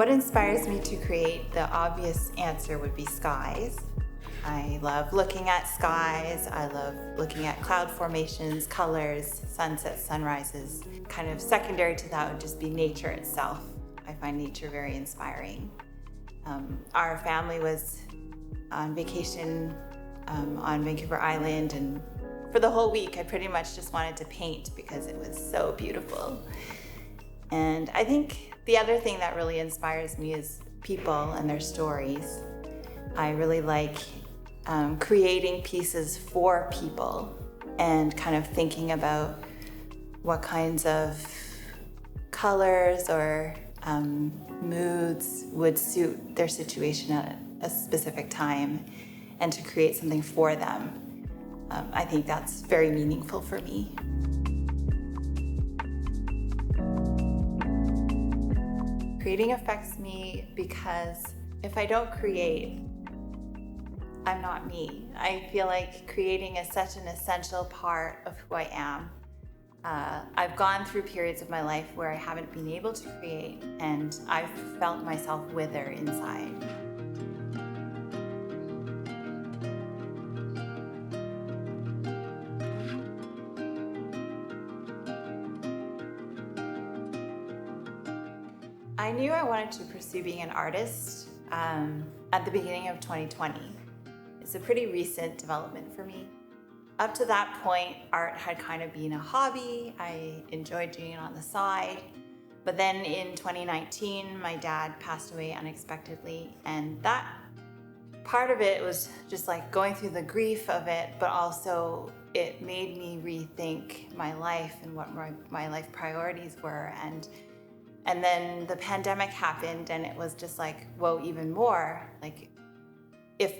What inspires me to create? The obvious answer would be skies. I love looking at skies. I love looking at cloud formations, colors, sunsets, sunrises. Kind of secondary to that would just be nature itself. I find nature very inspiring. Our family was on vacation on Vancouver Island, and for the whole week I pretty much just wanted to paint because it was so beautiful. And I think the other thing that really inspires me is people and their stories. I really like creating pieces for people and kind of thinking about what kinds of colors or moods would suit their situation at a specific time, and to create something for them. I think that's very meaningful for me. Creating affects me because if I don't create, I'm not me. I feel like creating is such an essential part of who I am. I've gone through periods of my life where I haven't been able to create, and I've felt myself wither inside. I knew I wanted to pursue being an artist at the beginning of 2020. It's a pretty recent development for me. Up to that point, art had kind of been a hobby. I enjoyed doing it on the side. But then in 2019, my dad passed away unexpectedly, and that part of it was just like going through the grief of it, but also it made me rethink my life and what my life priorities were. And then the pandemic happened, and it was just like, whoa, even more. Like, if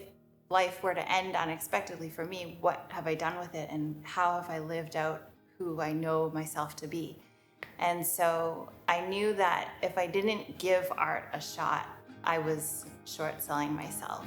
life were to end unexpectedly for me, what have I done with it, and how have I lived out who I know myself to be? And so I knew that if I didn't give art a shot, I was short selling myself.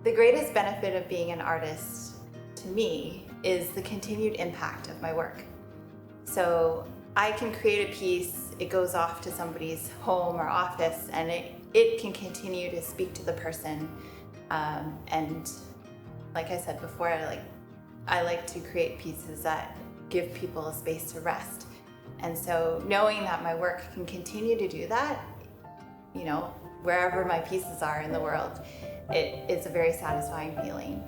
The greatest benefit of being an artist to me is the continued impact of my work. So I can create a piece, it goes off to somebody's home or office, and it can continue to speak to the person. And like I said before, I like to create pieces that give people a space to rest. And so knowing that my work can continue to do that, you know, wherever my pieces are in the world, it's a very satisfying feeling.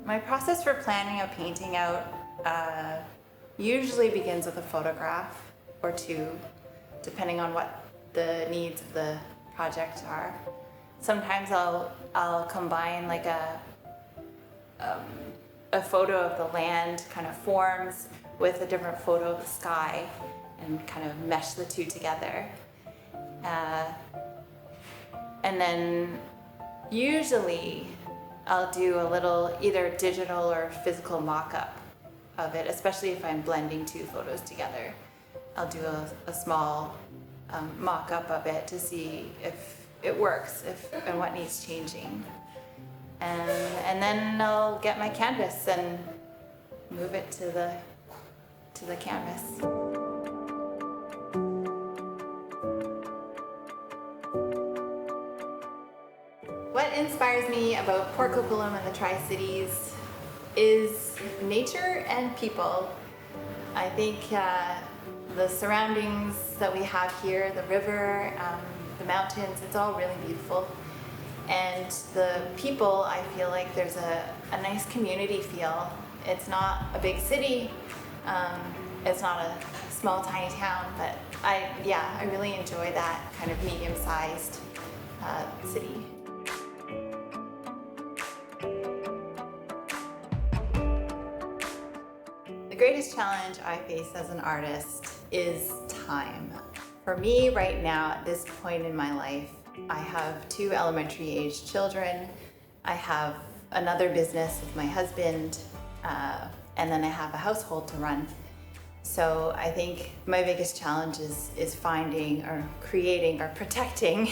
My process for planning a painting out usually begins with a photograph or two, depending on what the needs of the project are. Sometimes I'll combine like a photo of the land kind of forms with a different photo of the sky and kind of mesh the two together. And then usually I'll do a little either digital or physical mock-up of it, especially if I'm blending two photos together. I'll do a small mock-up of it to see if it works and what needs changing. And then I'll get my canvas and move it to the canvas. What inspires me about Port Coquitlam and the Tri-Cities is nature and people. I think the surroundings that we have here, the river, the mountains, it's all really beautiful. And the people, I feel like there's a nice community feel. It's not a big city, it's not a small tiny town, but I really enjoy that kind of medium-sized city. The greatest challenge I face as an artist is time. For me right now, at this point in my life, I have 2 elementary age children. I have another business with my husband, and then I have a household to run. So I think my biggest challenge is finding or creating or protecting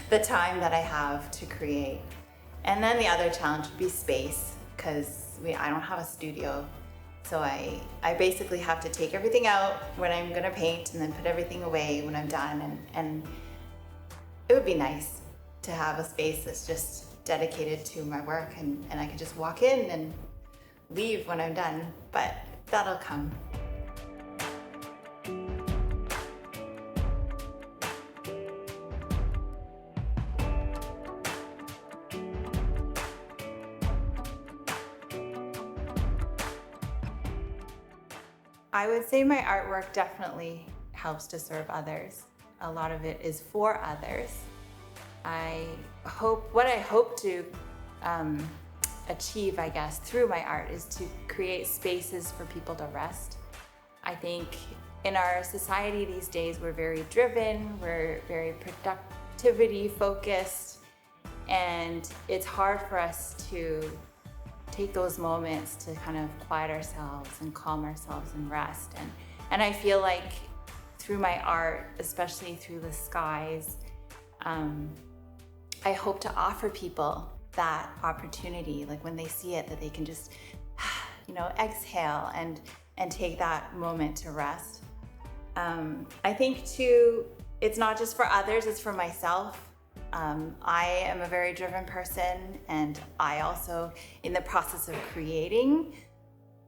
the time that I have to create. And then the other challenge would be space, because I don't have a studio. So I basically have to take everything out when I'm gonna paint and then put everything away when I'm done. And it would be nice to have a space that's just dedicated to my work, and I can just walk in and leave when I'm done, but that'll come. I would say my artwork definitely helps to serve others. A lot of it is for others. What I hope to achieve, I guess, through my art is to create spaces for people to rest. I think in our society these days, we're very driven, we're very productivity focused, and it's hard for us to take those moments to kind of quiet ourselves and calm ourselves and rest. And I feel like through my art, especially through the skies, I hope to offer people that opportunity, like when they see it, that they can just, exhale and take that moment to rest. I think too, it's not just for others, it's for myself. I am a very driven person, and I also, in the process of creating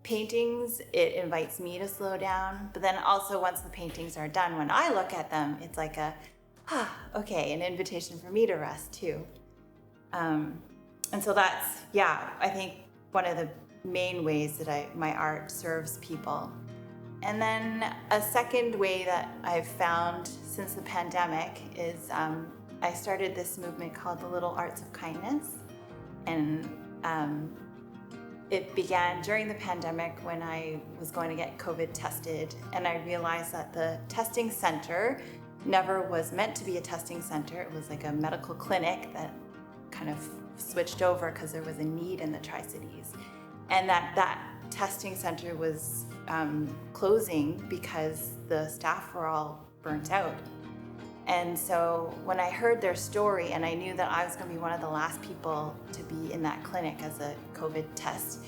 paintings, it invites me to slow down. But then also once the paintings are done, when I look at them, it's like okay, an invitation for me to rest too. And so that's, I think one of the main ways that my art serves people. And then a second way that I've found since the pandemic is I started this movement called the Little Arts of Kindness. And it began during the pandemic when I was going to get COVID tested, and I realized that the testing center never was meant to be a testing center. It was like a medical clinic that kind of switched over because there was a need in the Tri-Cities. And that testing center was closing because the staff were all burnt out. And so when I heard their story, and I knew that I was going to be one of the last people to be in that clinic as a COVID test,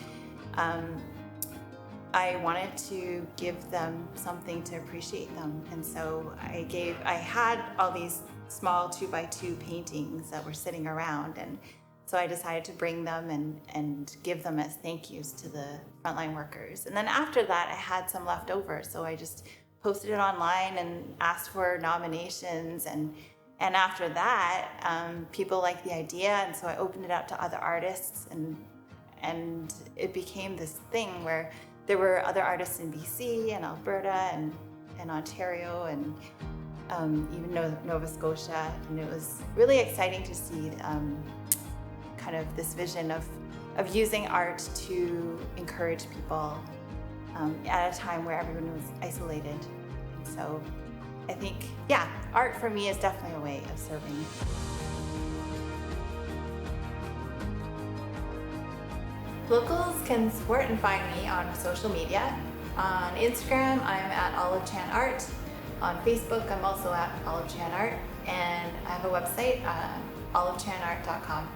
I wanted to give them something to appreciate them. And so I had all these small 2x2 paintings that were sitting around, and so I decided to bring them and give them as thank yous to the frontline workers. And then after that, I had some left over, so I just posted it online and asked for nominations, and after that, people liked the idea, and so I opened it up to other artists, and it became this thing where there were other artists in BC and Alberta and Ontario and even Nova Scotia, and it was really exciting to see kind of this vision of using art to encourage people at a time where everyone was isolated. And so I think, art for me is definitely a way of serving. Locals can support and find me on social media. On Instagram, I'm at Olive Chan Art. On Facebook, I'm also at Olive Chan Art. And I have a website, olivechanart.com.